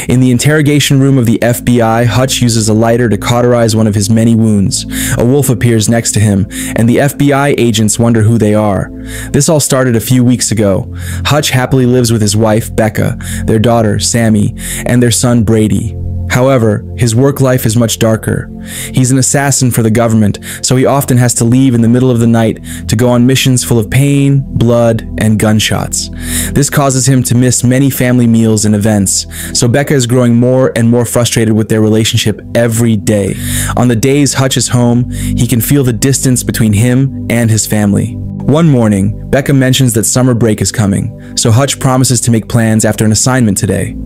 In the interrogation room of the FBI, Hutch uses a lighter to cauterize one of his many wounds. A wolf appears next to him, and the FBI agents wonder who they are. This all started a few weeks ago. Hutch happily lives with his wife, Becca, their daughter, Sammy, and their son, Brady. However, his work life is much darker. He's an assassin for the government, so he often has to leave in the middle of the night to go on missions full of pain, blood, and gunshots. This causes him to miss many family meals and events, so Becca is growing more and more frustrated with their relationship every day. On the days Hutch is home, he can feel the distance between him and his family. One morning, Becca mentions that summer break is coming, so Hutch promises to make plans after an assignment today.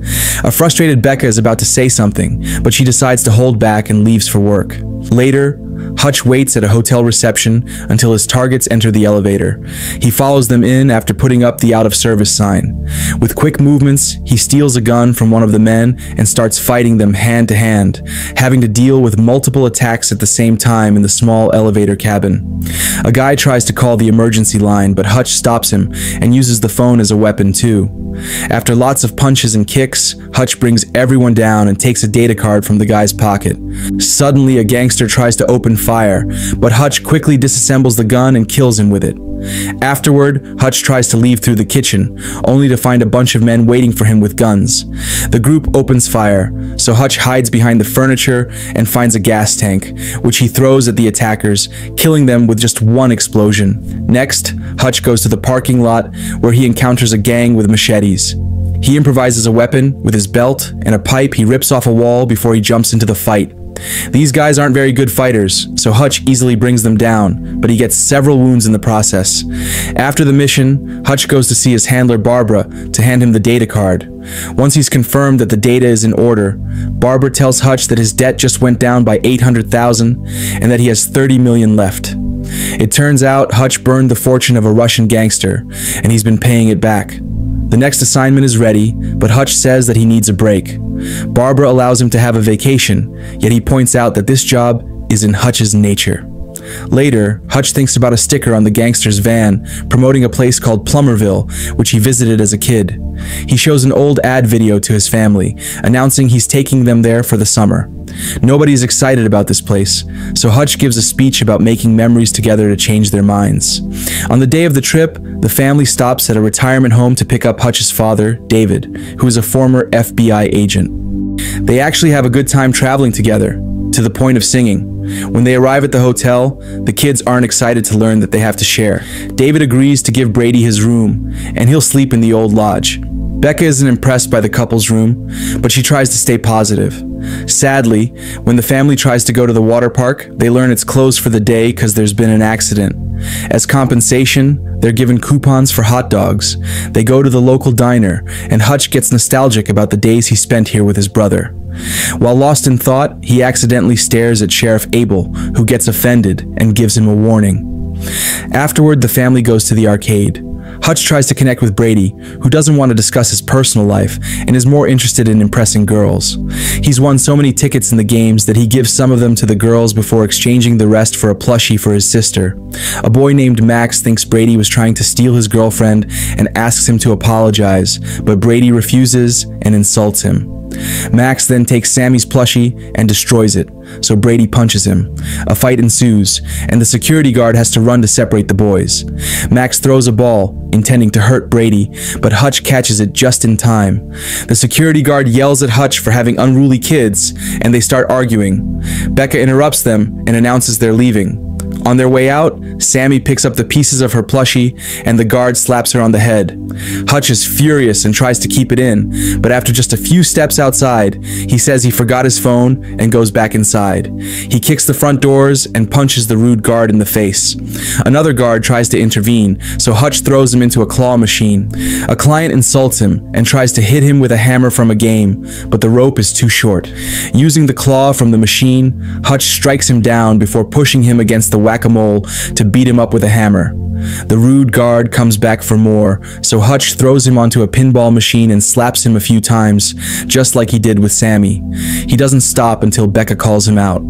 A frustrated Becca is about to say something, but she decides to hold back and leaves for work. Later, Hutch waits at a hotel reception until his targets enter the elevator. He follows them in after putting up the out-of-service sign. With quick movements, he steals a gun from one of the men and starts fighting them hand to hand, having to deal with multiple attacks at the same time in the small elevator cabin. A guy tries to call the emergency line, but Hutch stops him and uses the phone as a weapon too. After lots of punches and kicks, Hutch brings everyone down and takes a data card from the guy's pocket. Suddenly, a gangster tries to open fire, but Hutch quickly disassembles the gun and kills him with it. Afterward, Hutch tries to leave through the kitchen, only to find a bunch of men waiting for him with guns. The group opens fire, so Hutch hides behind the furniture and finds a gas tank, which he throws at the attackers, killing them with just one explosion. Next, Hutch goes to the parking lot, where he encounters a gang with machetes. He improvises a weapon with his belt and a pipe he rips off a wall before he jumps into the fight. These guys aren't very good fighters, so Hutch easily brings them down, but he gets several wounds in the process. After the mission, Hutch goes to see his handler Barbara to hand him the data card. Once he's confirmed that the data is in order, Barbara tells Hutch that his debt just went down by $800,000 and that he has $30 million left. It turns out Hutch burned the fortune of a Russian gangster, and he's been paying it back. The next assignment is ready, but Hutch says that he needs a break. Barbara allows him to have a vacation, yet he points out that this job is in Hutch's nature. Later, Hutch thinks about a sticker on the gangster's van promoting a place called Plummerville, which he visited as a kid. He shows an old ad video to his family, announcing he's taking them there for the summer. Nobody's excited about this place, so Hutch gives a speech about making memories together to change their minds. On the day of the trip, the family stops at a retirement home to pick up Hutch's father, David, who is a former FBI agent. They actually have a good time traveling together, to the point of singing. When they arrive at the hotel, the kids aren't excited to learn that they have to share. David agrees to give Brady his room, and he'll sleep in the old lodge. Becca isn't impressed by the couple's room, but she tries to stay positive. Sadly, when the family tries to go to the water park, they learn it's closed for the day because there's been an accident. As compensation, they're given coupons for hot dogs. They go to the local diner, and Hutch gets nostalgic about the days he spent here with his brother. While lost in thought, he accidentally stares at Sheriff Abel, who gets offended and gives him a warning. Afterward, the family goes to the arcade. Hutch tries to connect with Brady, who doesn't want to discuss his personal life and is more interested in impressing girls. He's won so many tickets in the games that he gives some of them to the girls before exchanging the rest for a plushie for his sister. A boy named Max thinks Brady was trying to steal his girlfriend and asks him to apologize, but Brady refuses and insults him. Max then takes Sammy's plushie and destroys it, so Brady punches him. A fight ensues, and the security guard has to run to separate the boys. Max throws a ball, intending to hurt Brady, but Hutch catches it just in time. The security guard yells at Hutch for having unruly kids, and they start arguing. Becca interrupts them and announces they're leaving. On their way out, Sammy picks up the pieces of her plushie and the guard slaps her on the head. Hutch is furious and tries to keep it in, but after just a few steps outside, he says he forgot his phone and goes back inside. He kicks the front doors and punches the rude guard in the face. Another guard tries to intervene, so Hutch throws him into a claw machine. A client insults him and tries to hit him with a hammer from a game, but the rope is too short. Using the claw from the machine, Hutch strikes him down before pushing him against the whack-a-mole to beat him up with a hammer. The rude guard comes back for more, so Hutch throws him onto a pinball machine and slaps him a few times, just like he did with Sammy. He doesn't stop until Becca calls him out.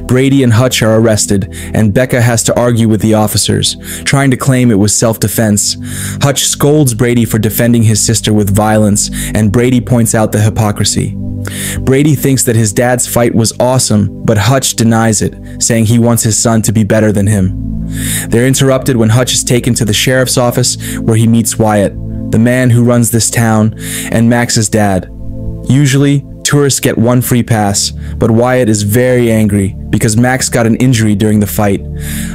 Brady and Hutch are arrested, and Becca has to argue with the officers, trying to claim it was self-defense. Hutch scolds Brady for defending his sister with violence, and Brady points out the hypocrisy. Brady thinks that his dad's fight was awesome, but Hutch denies it, saying he wants his son to be better than him. They're interrupted when Hutch is taken to the sheriff's office, where he meets Wyatt, the man who runs this town, and Max's dad. Usually, tourists get one free pass, but Wyatt is very angry because Max got an injury during the fight.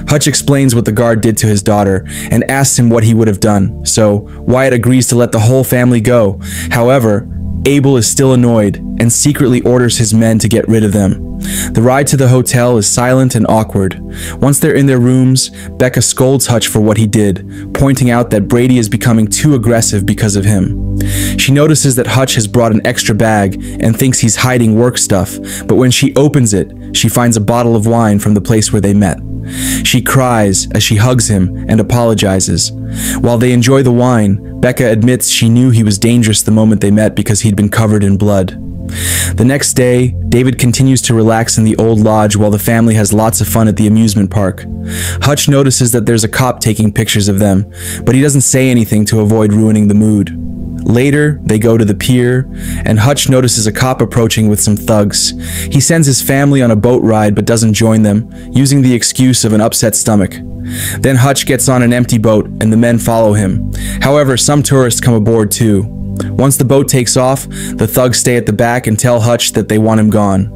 Hutch explains what the guard did to his daughter and asks him what he would have done, so Wyatt agrees to let the whole family go. However, Abel is still annoyed and secretly orders his men to get rid of them. The ride to the hotel is silent and awkward. Once they're in their rooms, Becca scolds Hutch for what he did, pointing out that Brady is becoming too aggressive because of him. She notices that Hutch has brought an extra bag and thinks he's hiding work stuff, but when she opens it, she finds a bottle of wine from the place where they met. She cries as she hugs him and apologizes. While they enjoy the wine, Becca admits she knew he was dangerous the moment they met because he'd been covered in blood. The next day, David continues to relax in the old lodge while the family has lots of fun at the amusement park. Hutch notices that there's a cop taking pictures of them, but he doesn't say anything to avoid ruining the mood. Later, they go to the pier, and Hutch notices a cop approaching with some thugs. He sends his family on a boat ride but doesn't join them, using the excuse of an upset stomach. Then Hutch gets on an empty boat, and the men follow him. However, some tourists come aboard too. Once the boat takes off, the thugs stay at the back and tell Hutch that they want him gone.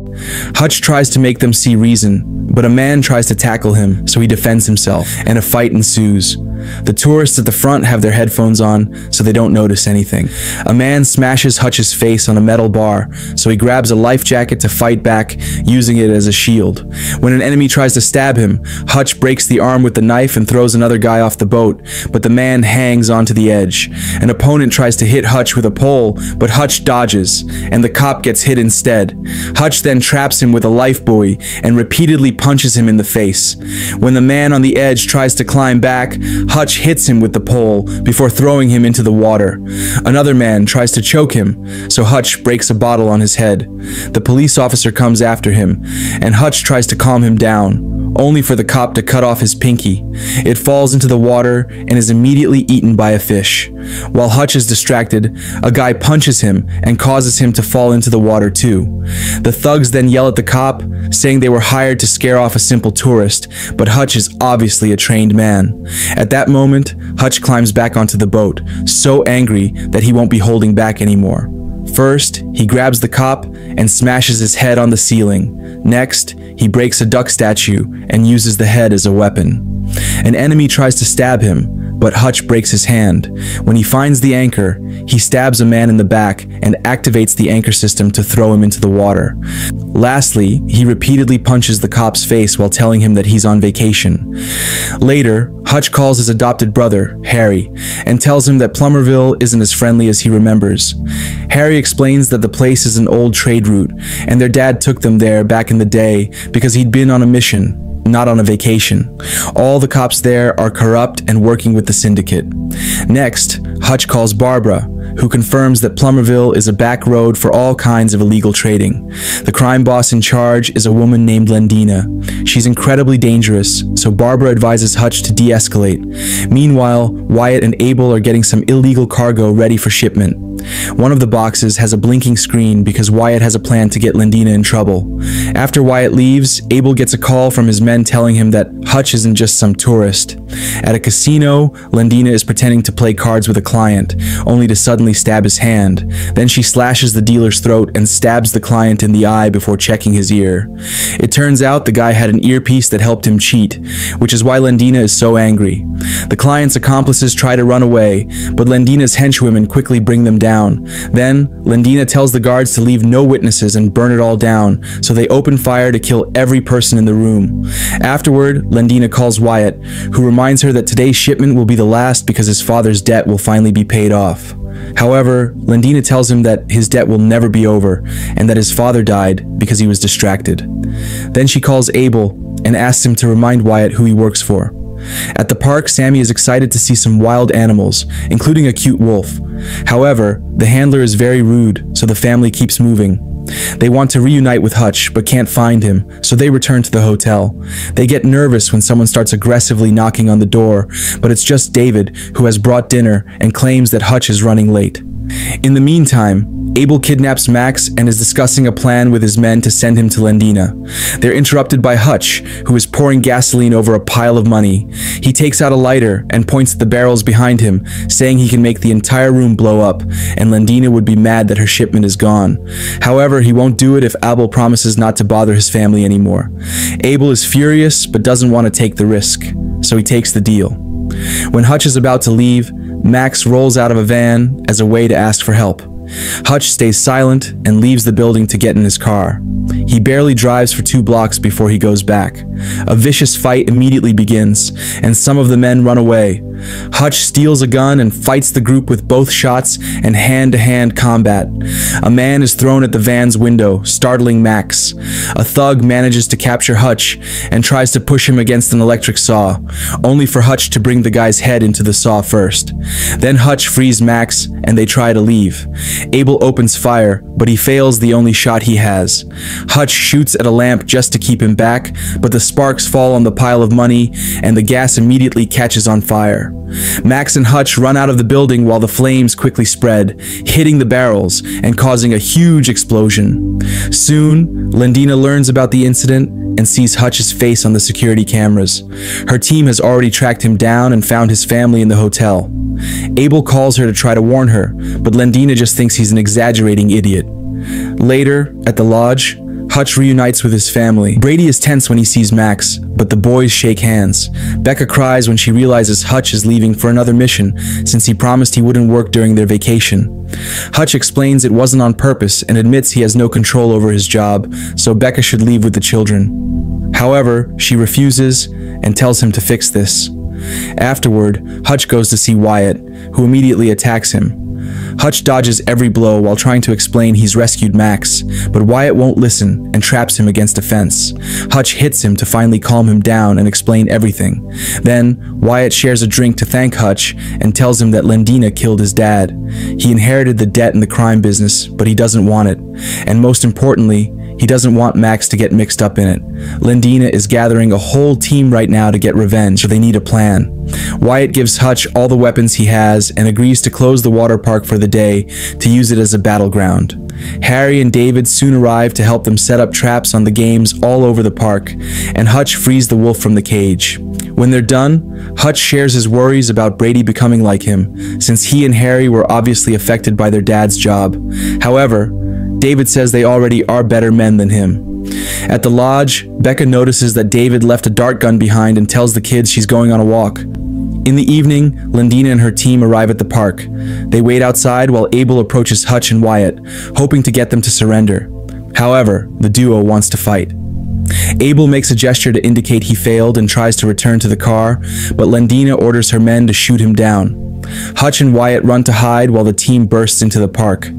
Hutch tries to make them see reason, but a man tries to tackle him, so he defends himself, and a fight ensues. The tourists at the front have their headphones on, so they don't notice anything. A man smashes Hutch's face on a metal bar, so he grabs a life jacket to fight back, using it as a shield. When an enemy tries to stab him, Hutch breaks the arm with the knife and throws another guy off the boat, but the man hangs onto the edge. An opponent tries to hit Hutch with a pole, but Hutch dodges, and the cop gets hit instead. Hutch then traps him with a life buoy and repeatedly punches him in the face. When the man on the edge tries to climb back, Hutch hits him with the pole before throwing him into the water. Another man tries to choke him, so Hutch breaks a bottle on his head. The police officer comes after him, and Hutch tries to calm him down, only for the cop to cut off his pinky. It falls into the water and is immediately eaten by a fish. While Hutch is distracted, a guy punches him and causes him to fall into the water too. The thugs then yell at the cop, saying they were hired to scare off a simple tourist, but Hutch is obviously a trained man. At that moment, Hutch climbs back onto the boat, so angry that he won't be holding back anymore. First, he grabs the cop and smashes his head on the ceiling. Next, he breaks a duck statue and uses the head as a weapon. An enemy tries to stab him, but Hutch breaks his hand. When he finds the anchor, he stabs a man in the back and activates the anchor system to throw him into the water. Lastly, he repeatedly punches the cop's face while telling him that he's on vacation. Later, Hutch calls his adopted brother, Harry, and tells him that Plummerville isn't as friendly as he remembers. Harry explains that the place is an old trade route, and their dad took them there back in the day because he'd been on a mission, not on a vacation. All the cops there are corrupt and working with the syndicate. Next, Hutch calls Barbara, who confirms that Plummerville is a back road for all kinds of illegal trading. The crime boss in charge is a woman named Lendina. She's incredibly dangerous, so Barbara advises Hutch to de-escalate. Meanwhile, Wyatt and Abel are getting some illegal cargo ready for shipment. One of the boxes has a blinking screen because Wyatt has a plan to get Lendina in trouble. After Wyatt leaves, Abel gets a call from his men telling him that Hutch isn't just some tourist. At a casino, Lendina is pretending to play cards with a client, only to suddenly stab his hand. Then she slashes the dealer's throat and stabs the client in the eye before checking his ear. It turns out the guy had an earpiece that helped him cheat, which is why Lendina is so angry. The client's accomplices try to run away, but Lendina's henchwomen quickly bring them down. Then, Lendina tells the guards to leave no witnesses and burn it all down, so they open fire to kill every person in the room. Afterward, Lendina calls Wyatt, who reminds her that today's shipment will be the last because his father's debt will finally be paid off. However, Lendina tells him that his debt will never be over, and that his father died because he was distracted. Then she calls Abel and asks him to remind Wyatt who he works for. At the park, Sammy is excited to see some wild animals, including a cute wolf. However, the handler is very rude, so the family keeps moving. They want to reunite with Hutch, but can't find him, so they return to the hotel. They get nervous when someone starts aggressively knocking on the door, but it's just David, who has brought dinner and claims that Hutch is running late. In the meantime, Abel kidnaps Max and is discussing a plan with his men to send him to Lendina. They're interrupted by Hutch, who is pouring gasoline over a pile of money. He takes out a lighter and points at the barrels behind him, saying he can make the entire room blow up, and Lendina would be mad that her shipment is gone. However, he won't do it if Abel promises not to bother his family anymore. Abel is furious, but doesn't want to take the risk, so he takes the deal. When Hutch is about to leave, Max rolls out of a van as a way to ask for help. Hutch stays silent and leaves the building to get in his car. He barely drives for 2 blocks before he goes back. A vicious fight immediately begins, and some of the men run away. Hutch steals a gun and fights the group with both shots and hand-to-hand combat. A man is thrown at the van's window, startling Max. A thug manages to capture Hutch and tries to push him against an electric saw, only for Hutch to bring the guy's head into the saw first. Then Hutch frees Max and they try to leave. Abel opens fire, but he fails the only shot he has. Hutch shoots at a lamp just to keep him back, but the sparks fall on the pile of money and the gas immediately catches on fire. Max and Hutch run out of the building while the flames quickly spread, hitting the barrels and causing a huge explosion. Soon, Lendina learns about the incident and sees Hutch's face on the security cameras. Her team has already tracked him down and found his family in the hotel. Abel calls her to try to warn her, but Lendina just thinks he's an exaggerating idiot. Later, at the lodge, Hutch reunites with his family. Brady is tense when he sees Max, but the boys shake hands. Becca cries when she realizes Hutch is leaving for another mission, since he promised he wouldn't work during their vacation. Hutch explains it wasn't on purpose and admits he has no control over his job, so Becca should leave with the children. However, she refuses and tells him to fix this. Afterward, Hutch goes to see Wyatt, who immediately attacks him. Hutch dodges every blow while trying to explain he's rescued Max, but Wyatt won't listen and traps him against a fence. Hutch hits him to finally calm him down and explain everything. Then, Wyatt shares a drink to thank Hutch and tells him that Lendina killed his dad. He inherited the debt in the crime business, but he doesn't want it. And most importantly, he doesn't want Max to get mixed up in it. Lendina is gathering a whole team right now to get revenge, so they need a plan. Wyatt gives Hutch all the weapons he has and agrees to close the water park for the day to use it as a battleground. Harry and David soon arrive to help them set up traps on the games all over the park, and Hutch frees the wolf from the cage. When they're done, Hutch shares his worries about Brady becoming like him, since he and Harry were obviously affected by their dad's job. However, David says they already are better men than him. At the lodge, Becca notices that David left a dart gun behind and tells the kids she's going on a walk. In the evening, Lendina and her team arrive at the park. They wait outside while Abel approaches Hutch and Wyatt, hoping to get them to surrender. However, the duo wants to fight. Abel makes a gesture to indicate he failed and tries to return to the car, but Lendina orders her men to shoot him down. Hutch and Wyatt run to hide while the team bursts into the park.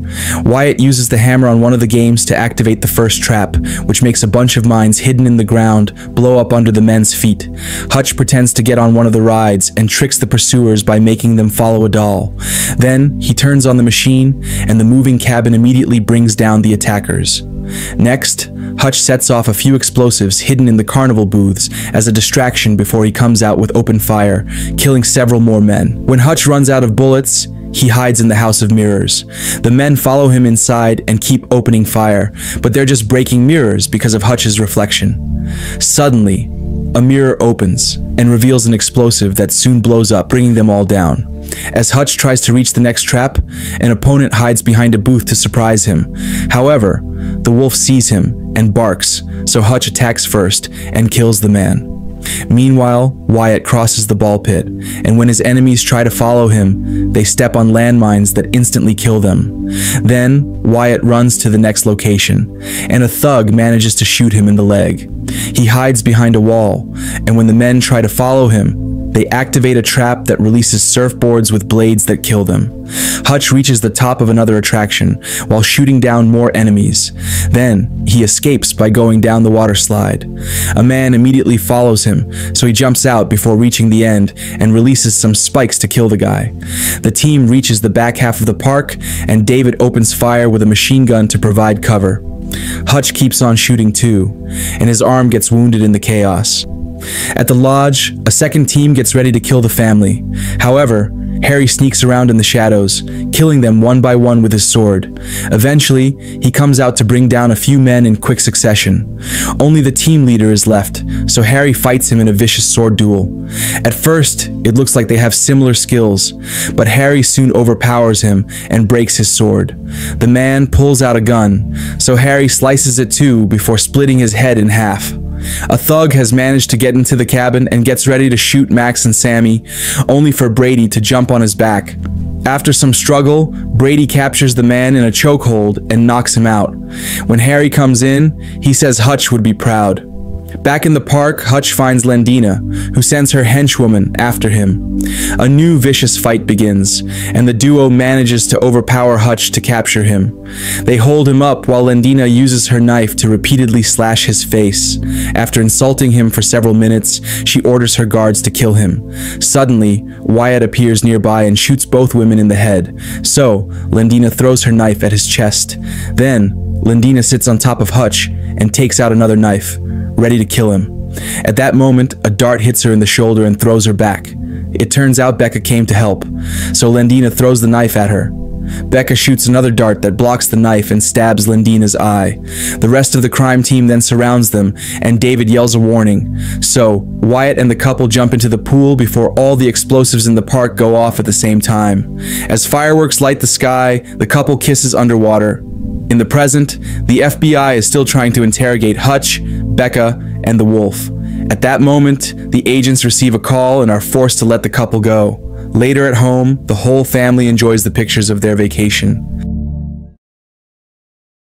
Wyatt uses the hammer on one of the games to activate the first trap, which makes a bunch of mines hidden in the ground blow up under the men's feet. Hutch pretends to get on one of the rides and tricks the pursuers by making them follow a doll. Then, he turns on the machine, and the moving cabin immediately brings down the attackers. Next, Hutch sets off a few explosives hidden in the carnival booths as a distraction before he comes out with open fire, killing several more men. When Hutch runs out of bullets, he hides in the House of Mirrors. The men follow him inside and keep opening fire, but they're just breaking mirrors because of Hutch's reflection. Suddenly, a mirror opens and reveals an explosive that soon blows up, bringing them all down. As Hutch tries to reach the next trap, an opponent hides behind a booth to surprise him. However, the wolf sees him and barks, so Hutch attacks first and kills the man. Meanwhile, Wyatt crosses the ball pit, and when his enemies try to follow him, they step on landmines that instantly kill them. Then, Wyatt runs to the next location, and a thug manages to shoot him in the leg. He hides behind a wall, and when the men try to follow him, they activate a trap that releases surfboards with blades that kill them. Hutch reaches the top of another attraction while shooting down more enemies. Then, he escapes by going down the water slide. A man immediately follows him, so he jumps out before reaching the end and releases some spikes to kill the guy. The team reaches the back half of the park, and David opens fire with a machine gun to provide cover. Hutch keeps on shooting too, and his arm gets wounded in the chaos. At the lodge, a second team gets ready to kill the family. However, Harry sneaks around in the shadows, killing them one by one with his sword. Eventually, he comes out to bring down a few men in quick succession. Only the team leader is left, so Harry fights him in a vicious sword duel. At first, it looks like they have similar skills, but Harry soon overpowers him and breaks his sword. The man pulls out a gun, so Harry slices it too before splitting his head in half. A thug has managed to get into the cabin and gets ready to shoot Max and Sammy, only for Brady to jump on his back. After some struggle, Brady captures the man in a chokehold and knocks him out. When Harry comes in, he says Hutch would be proud. Back in the park, Hutch finds Lendina, who sends her henchwoman after him. A new vicious fight begins, and the duo manages to overpower Hutch to capture him. They hold him up while Lendina uses her knife to repeatedly slash his face. After insulting him for several minutes, she orders her guards to kill him. Suddenly, Wyatt appears nearby and shoots both women in the head. So, Lendina throws her knife at his chest. Then, Lendina sits on top of Hutch and takes out another knife, ready to kill him. At that moment, a dart hits her in the shoulder and throws her back. It turns out Becca came to help, so Lendina throws the knife at her. Becca shoots another dart that blocks the knife and stabs Lendina's eye. The rest of the crime team then surrounds them, and David yells a warning. So, Wyatt and the couple jump into the pool before all the explosives in the park go off at the same time. As fireworks light the sky, the couple kisses underwater. In the present, the FBI is still trying to interrogate Hutch, Becca, and the wolf. At that moment, the agents receive a call and are forced to let the couple go. Later at home, the whole family enjoys the pictures of their vacation.